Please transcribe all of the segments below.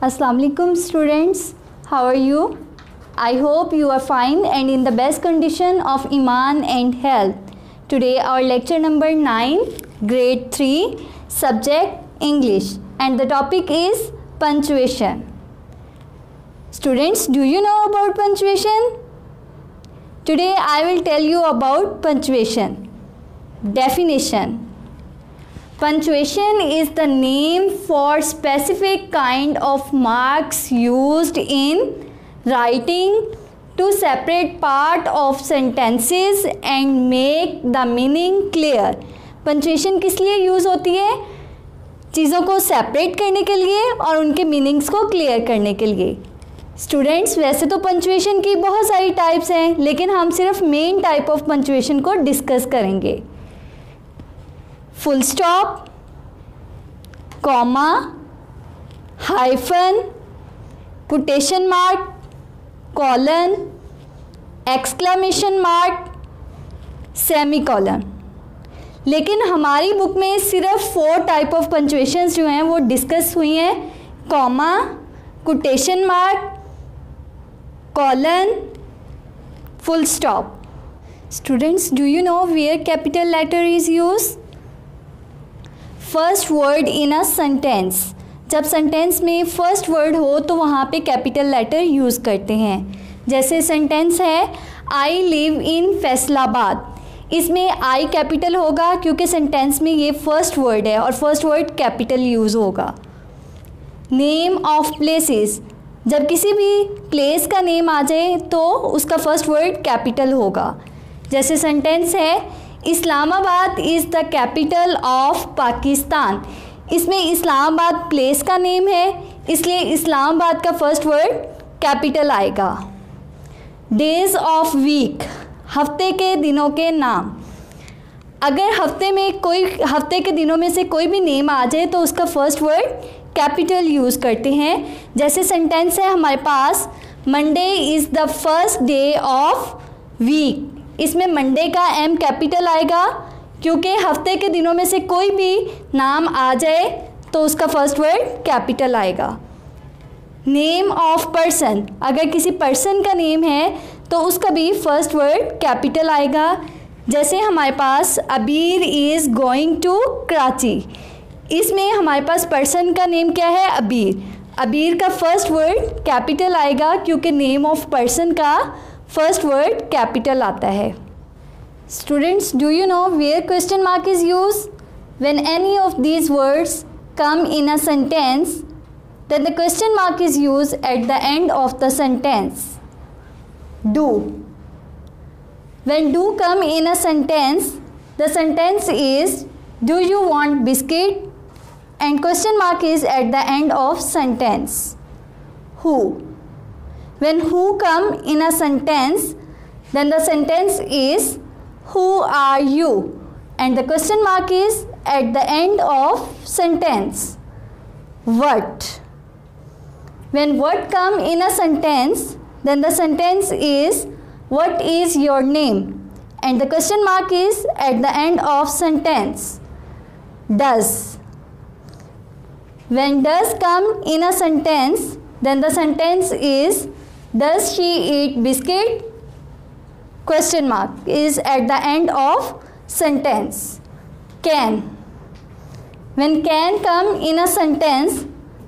Assalamu alaikum students, how are you? I hope you are fine and in the best condition of Iman and health. Today our lecture number 9, grade 3, subject English, and the topic is punctuation. Students, do you know about punctuation? Today I will tell you about punctuation. Definition. Punctuation is the name for specific kind of marks used in writing to separate part of sentences and make the meaning clear. Punctuation किस लिए use होती है? चीज़ों को separate करने के लिए और उनके मीनिंग्स को क्लियर करने के लिए. स्टूडेंट्स, वैसे तो पंचुएशन की बहुत सारी टाइप्स हैं, लेकिन हम सिर्फ मेन टाइप ऑफ पंचुएशन को डिस्कस करेंगे. Full stop, comma, hyphen, quotation mark, colon, exclamation mark, semicolon. लेकिन हमारी बुक में सिर्फ 4 टाइप ऑफ पंचुएशंस जो हैं वो डिस्कस हुई हैं. Comma, quotation mark, colon, full stop. Students, do you know where capital letter is used? First word in a sentence. जब सेंटेंस में फर्स्ट वर्ड हो तो वहाँ पे कैपिटल लेटर यूज़ करते हैं. जैसे सेंटेंस है आई लिव इन फैसलाबाद. इसमें आई कैपिटल होगा क्योंकि सेंटेंस में ये फर्स्ट वर्ड है और फर्स्ट वर्ड कैपिटल यूज़ होगा. Name of places. जब किसी भी प्लेस का नेम आ जाए तो उसका फर्स्ट वर्ड कैपिटल होगा. जैसे सेंटेंस है Islamabad is the capital of Pakistan. इसमें इस्लामाबाद प्लेस का नेम है, इसलिए इस्लामाबाद का फर्स्ट वर्ड कैपिटल आएगा. Days of week. हफ्ते के दिनों के नाम. अगर हफ्ते के दिनों में से कोई भी नेम आ जाए तो उसका फर्स्ट वर्ड कैपिटल यूज़ करते हैं. जैसे सेंटेंस है हमारे पास Monday is the first day of week. इसमें मंडे का एम कैपिटल आएगा क्योंकि हफ्ते के दिनों में से कोई भी नाम आ जाए तो उसका फर्स्ट वर्ड कैपिटल आएगा. Name of person. अगर किसी पर्सन का नेम है तो उसका भी फर्स्ट वर्ड कैपिटल आएगा. जैसे हमारे पास अबीर इज़ गोइंग टू कराची. इसमें हमारे पास पर्सन का नेम क्या है? अबीर. अबीर का फर्स्ट वर्ड कैपिटल आएगा क्योंकि नेम ऑफ पर्सन का फर्स्ट वर्ड कैपिटल आता है. Students, do you know where question mark is use? When any of these words come in a sentence then the question mark is used at the end of the sentence. Do. When do come in a sentence, the sentence is do you want biscuit and question mark is at the end of sentence. Who. When who come in a sentence, then the sentence is who are you and the question mark is at the end of sentence. What. When what come in a sentence, then the sentence is what is your name and the question mark is at the end of sentence. Does. When does come in a sentence, then the sentence is does she eat biscuit? Question mark is at the end of sentence. Can. When can come in a sentence,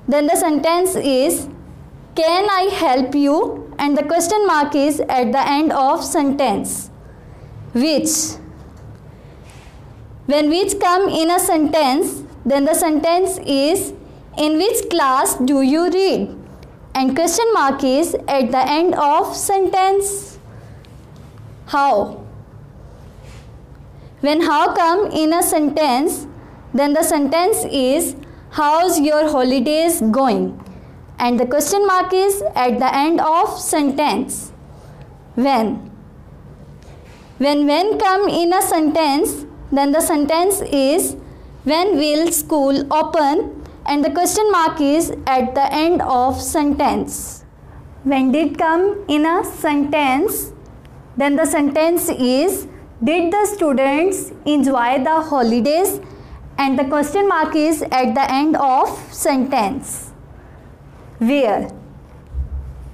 then the sentence is can I help you and the question mark is at the end of sentence. Which. When which come in a sentence, then the sentence is in which class do you read and question mark is at the end of sentence. How. When how come in a sentence, then the sentence is how's your holidays going and the question mark is at the end of sentence. When. When come in a sentence, then the sentence is when will school open and the question mark is at the end of sentence. When did come in a sentence, then the sentence is did the students enjoy the holidays and the question mark is at the end of sentence. where.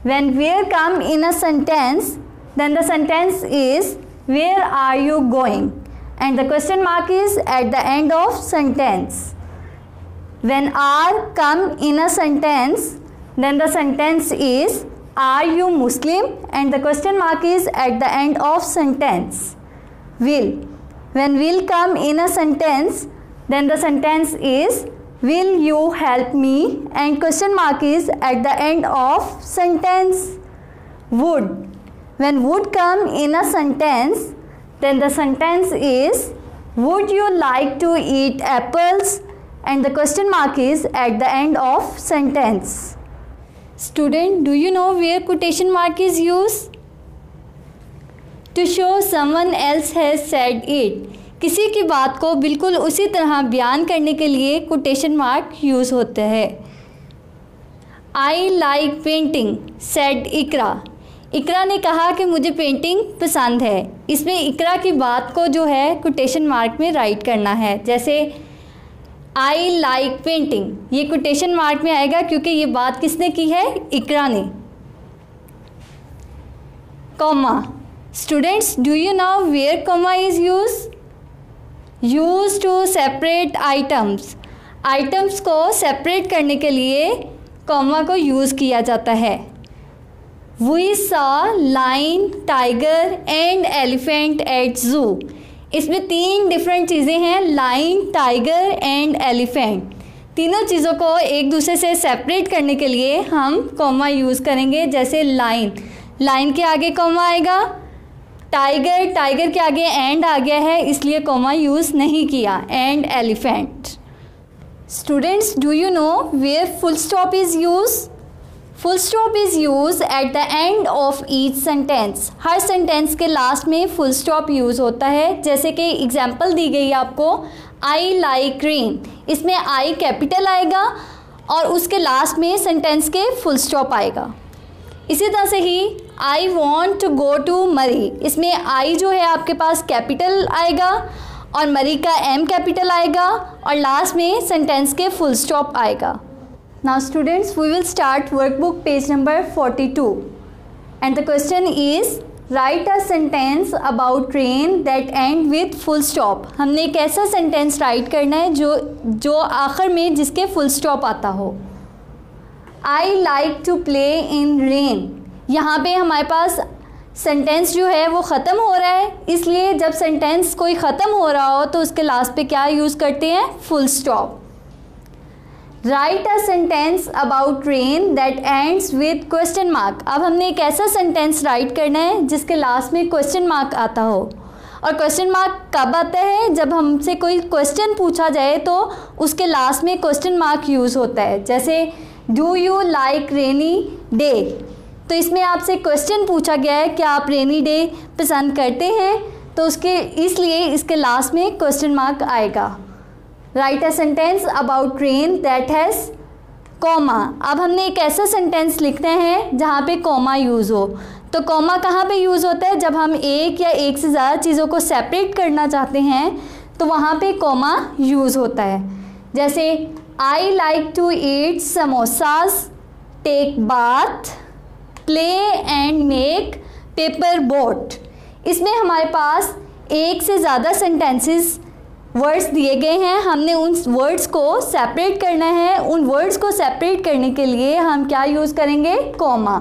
When where come in a sentence, then the sentence is where are you going, and the question mark is at the end of sentence. When are come in a sentence, then the sentence is are you Muslim, and the question mark is at the end of sentence. Will. When will come in a sentence, then the sentence is will you help me, and question mark is at the end of sentence. Would. When would come in a sentence, then the sentence is would you like to eat apples, and the question mark is at the end of sentence. Student, do you know where quotation mark is used? To show someone else has said it. किसी की बात को बिल्कुल उसी तरह बयान करने के लिए कोटेशन मार्क यूज़ होता है. I like painting, said इकरा. इकरा ने कहा कि मुझे पेंटिंग पसंद है. इसमें इकरा की बात को जो है कोटेशन मार्क में राइट करना है. जैसे I like painting, ये कोटेशन मार्क में आएगा क्योंकि ये बात किसने की है? इकरा ने. Comma. Students, do you know where comma is used? Used to separate items. Items को separate करने के लिए comma को use किया जाता है. We saw lion, tiger and elephant at zoo. इसमें 3 डिफरेंट चीज़ें हैं, लाइन, टाइगर एंड एलिफेंट. तीनों चीज़ों को एक दूसरे से सेपरेट करने के लिए हम कॉमा यूज़ करेंगे. जैसे लाइन, लाइन के आगे कॉमा आएगा. टाइगर, टाइगर के आगे एंड आ गया है इसलिए कॉमा यूज़ नहीं किया. And elephant. Students, do you know where full stop is use? Full stop is use at the end of each sentence. हर सेंटेंस के लास्ट में फुल स्टॉप यूज़ होता है. जैसे कि एग्जाम्पल दी गई आपको, आई लाइक रेन. इसमें आई कैपिटल आएगा और उसके लास्ट में सेंटेंस के फुल स्टॉप आएगा. इसी तरह से ही I want to go to Murree. इसमें आई जो है आपके पास कैपिटल आएगा और मरी का एम कैपिटल आएगा और लास्ट में सेंटेंस के फुल स्टॉप आएगा. Now students, we will start workbook page number 42 and the question is write a sentence about train that end with full stop. हमने एक ऐसा सेंटेंस राइट करना है जो आखिर में जिसके फुल स्टॉप आता हो. I like to play in rain. यहाँ पे हमारे पास सेंटेंस जो है वो ख़त्म हो रहा है, इसलिए जब सेंटेंस कोई ख़त्म हो रहा हो तो उसके लास्ट पे क्या यूज़ करते हैं? Full stop. Right a sentence about train that ends with question mark. अब हमने एक ऐसा सेंटेंस राइट करना है जिसके लास्ट में क्वेश्चन मार्क आता हो. और क्वेश्चन मार्क कब आता है? जब हमसे कोई क्वेश्चन पूछा जाए तो उसके लास्ट में क्वेश्चन मार्क यूज़ होता है. जैसे do you like rainy day. तो इसमें आपसे क्वेश्चन पूछा गया है कि आप रेनी डे पसंद करते हैं, तो उसके इसलिए इसके लास्ट में क्वेश्चन मार्क आएगा. Right a sentence about train that has comma. अब हमने एक ऐसा सेंटेंस लिखना है जहाँ पे कॉमा यूज़ हो. तो कॉमा कहाँ पे यूज़ होता है? जब हम एक या एक से ज़्यादा चीज़ों को सेपरेट करना चाहते हैं तो वहाँ पे कॉमा यूज़ होता है. जैसे I like to eat samosas, take bath, play and make paper boat. इसमें हमारे पास एक से ज़्यादा सेंटेंसेस वर्ड्स दिए गए हैं. हमने उन वर्ड्स को सेपरेट करना है. उन वर्ड्स को सेपरेट करने के लिए हम क्या यूज़ करेंगे? कॉमा.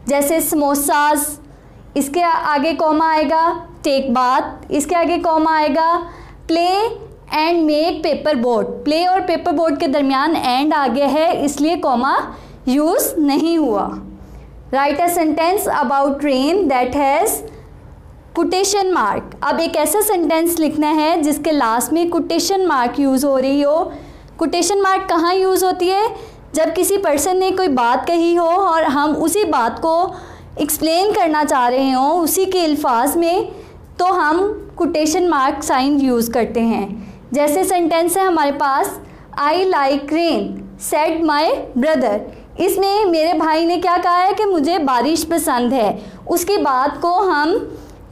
जैसे समोसाज, इसके आगे कॉमा आएगा. टेक बाथ, इसके आगे कॉमा आएगा. Play and make paper boat. Play और पेपर बोट के दरमियान एंड आ गया है इसलिए कॉमा यूज़ नहीं हुआ. Right a sentence about train that has quotation mark. अब एक ऐसा सेंटेंस लिखना है जिसके लास्ट में कोटेशन मार्क यूज़ हो रही हो. कोटेशन मार्क कहाँ यूज़ होती है? जब किसी पर्सन ने कोई बात कही हो और हम उसी बात को एक्सप्लेन करना चाह रहे हों उसी के अल्फाज में, तो हम कोटेशन मार्क साइन यूज़ करते हैं. जैसे सेंटेंस है हमारे पास, I like rain said my brother. इसमें मेरे भाई ने क्या कहा है कि मुझे बारिश पसंद है. उसकी बात को हम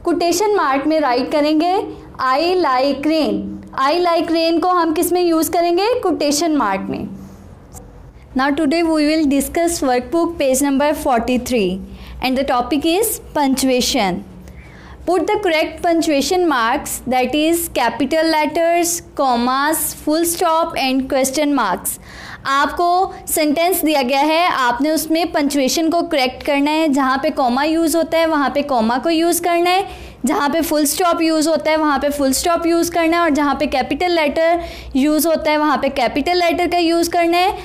कोटेशन मार्क में राइट करेंगे आई लाइक रेन. आई लाइक रेन को हम किस में यूज़ करेंगे? कोटेशन मार्क में. Now today we will discuss workbook page number 43 and the topic is punctuation. Put the correct punctuation marks, that is capital letters, commas, full stop and question marks. आपको sentence दिया गया है, आपने उसमें punctuation को correct करना है. जहाँ पे कॉमा यूज़ होता है वहाँ पे कॉमा को यूज़ करना है, जहाँ पे फुल स्टॉप यूज़ होता है वहाँ पे फुल स्टॉप यूज़ करना है, और जहाँ पे कैपिटल लेटर यूज़ होता है वहाँ पे कैपिटल लेटर का यूज़ करना है,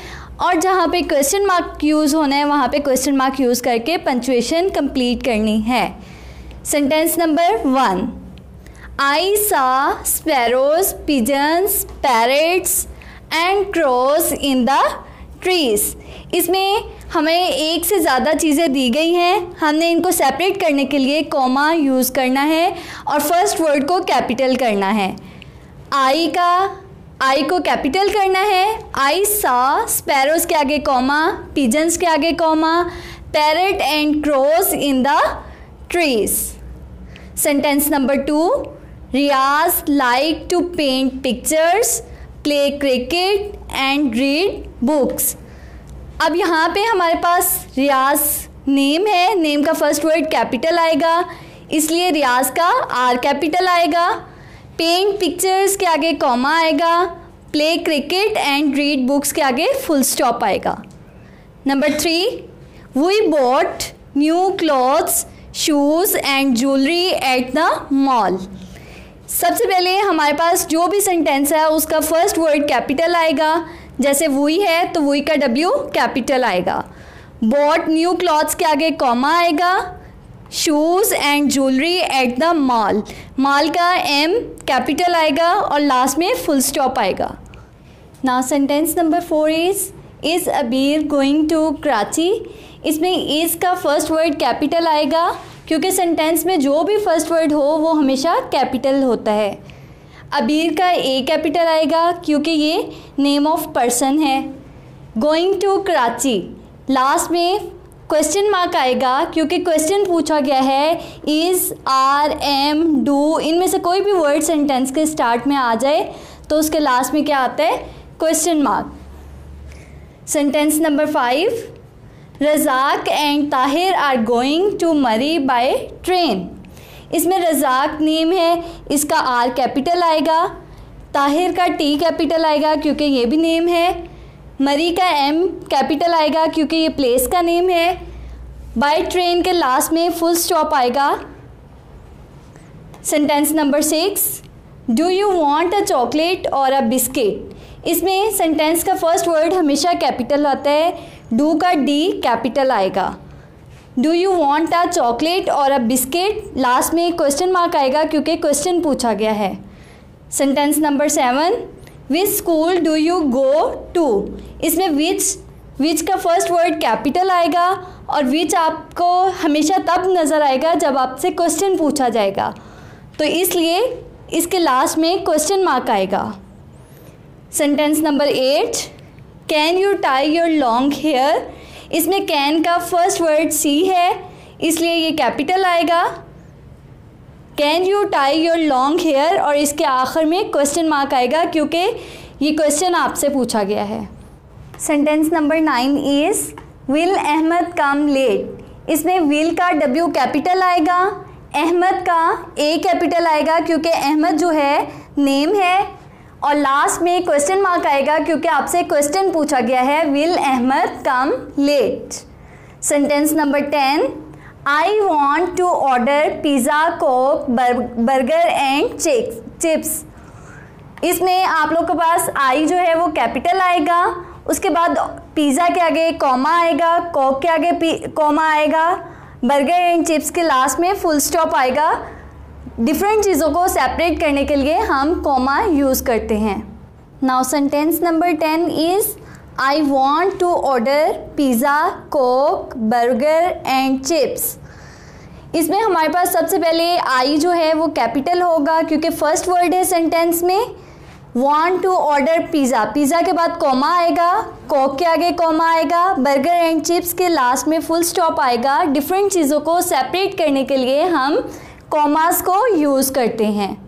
और जहाँ पे क्वेश्चन मार्क यूज़ होना है वहाँ पे क्वेश्चन मार्क यूज़ करके पंचुएशन कंप्लीट करनी है. Sentence number 1. I saw sparrows, pigeons, parrots and crows in the trees. इसमें हमें एक से ज़्यादा चीज़ें दी गई हैं, हमने इनको सेपरेट करने के लिए कॉमा यूज़ करना है और फर्स्ट वर्ड को कैपिटल करना है. आई को कैपिटल करना है. आई saw sparrows के आगे कॉमा, pigeons के आगे comma, parrot and crows in the trees. Sentence number 2. Riyaz like to paint pictures, play cricket and read books. अब यहाँ पे हमारे पास रियाज नेम है, नेम का फर्स्ट वर्ड कैपिटल आएगा, इसलिए रियाज का आर कैपिटल आएगा. पेंट पिक्चर्स के आगे कॉमा आएगा, play cricket and read books के आगे फुल स्टॉप आएगा. Number 3. We bought new clothes, shoes and jewellery at the mall. सबसे पहले हमारे पास जो भी सेंटेंस है उसका फर्स्ट वर्ड कैपिटल आएगा. जैसे वुई है तो वुई का डब्ल्यू कैपिटल आएगा. बॉट न्यू क्लॉथ्स के आगे कॉमा आएगा. Shoes and jewellery at the mall, mall का एम कैपिटल आएगा और लास्ट में फुल स्टॉप आएगा. नाउ सेंटेंस नंबर 4 इज़ अबीर गोइंग टू कराची. इसमें इज़ का फर्स्ट वर्ड कैपिटल आएगा क्योंकि सेंटेंस में जो भी फर्स्ट वर्ड हो वो हमेशा कैपिटल होता है. अबीर का ए कैपिटल आएगा क्योंकि ये नेम ऑफ पर्सन है. गोइंग टू कराची, लास्ट में क्वेश्चन मार्क आएगा क्योंकि क्वेश्चन पूछा गया है. इज़, आर, एम, डू, इनमें से कोई भी वर्ड सेंटेंस के स्टार्ट में आ जाए तो उसके लास्ट में क्या आता है? Question mark. Sentence number 5. Razzaq and Tahir are going to Murree by train. इसमें रज़ाक नेम है, इसका आर कैपिटल आएगा. ताहिर का टी कैपिटल आएगा क्योंकि ये भी नेम है. मरी का एम कैपिटल आएगा क्योंकि ये प्लेस का नेम है. बाय ट्रेन के लास्ट में फुल स्टॉप आएगा. Sentence number 6. Do you want a chocolate और अ बिस्किट. इसमें सेंटेंस का फर्स्ट वर्ड हमेशा कैपिटल आता है. डू का डी कैपिटल आएगा. Do you want a chocolate और अ बिस्किट, लास्ट में क्वेश्चन मार्क आएगा क्योंकि क्वेश्चन पूछा गया है. Sentence number 7. Which school do you go to. इसमें विच का फर्स्ट वर्ड कैपिटल आएगा और विच आपको हमेशा तब नज़र आएगा जब आपसे क्वेश्चन पूछा जाएगा, तो इसलिए इसके लास्ट में क्वेश्चन मार्क आएगा. Sentence number 8. Can you tie your long hair. इसमें कैन का फर्स्ट वर्ड सी है इसलिए ये कैपिटल आएगा. Can you tie your long hair, और इसके आखिर में क्वेश्चन मार्क आएगा क्योंकि ये क्वेश्चन आपसे पूछा गया है. Sentence number 9 is will Ahmad come late. इसमें विल का डब्ल्यू कैपिटल आएगा, अहमद का ए कैपिटल आएगा क्योंकि अहमद जो है नेम है, और लास्ट में क्वेश्चन मार्क आएगा क्योंकि आपसे क्वेश्चन पूछा गया है. Will Ahmad come late. Sentence number 10. I want to order pizza, coke, burger and chips. इसमें आप लोग के पास आई जो है वो कैपिटल आएगा, उसके बाद पिज़्ज़ा के आगे कॉमा आएगा, कोक के आगे कॉमा आएगा, बर्गर एंड चिप्स के लास्ट में फुल स्टॉप आएगा. डिफरेंट चीज़ों को सेपरेट करने के लिए हम कॉमा यूज़ करते हैं. Now sentence number 10 is I want to order pizza, coke, burger and chips. इसमें हमारे पास सबसे पहले आई जो है वो कैपिटल होगा क्योंकि फर्स्ट वर्ड है सेंटेंस में. Want to order pizza, pizza के बाद कॉमा आएगा, कोक के आगे कॉमा आएगा, बर्गर एंड चिप्स के लास्ट में फुल स्टॉप आएगा. डिफरेंट चीज़ों को सेपरेट करने के लिए हम कॉमास को यूज़ करते हैं.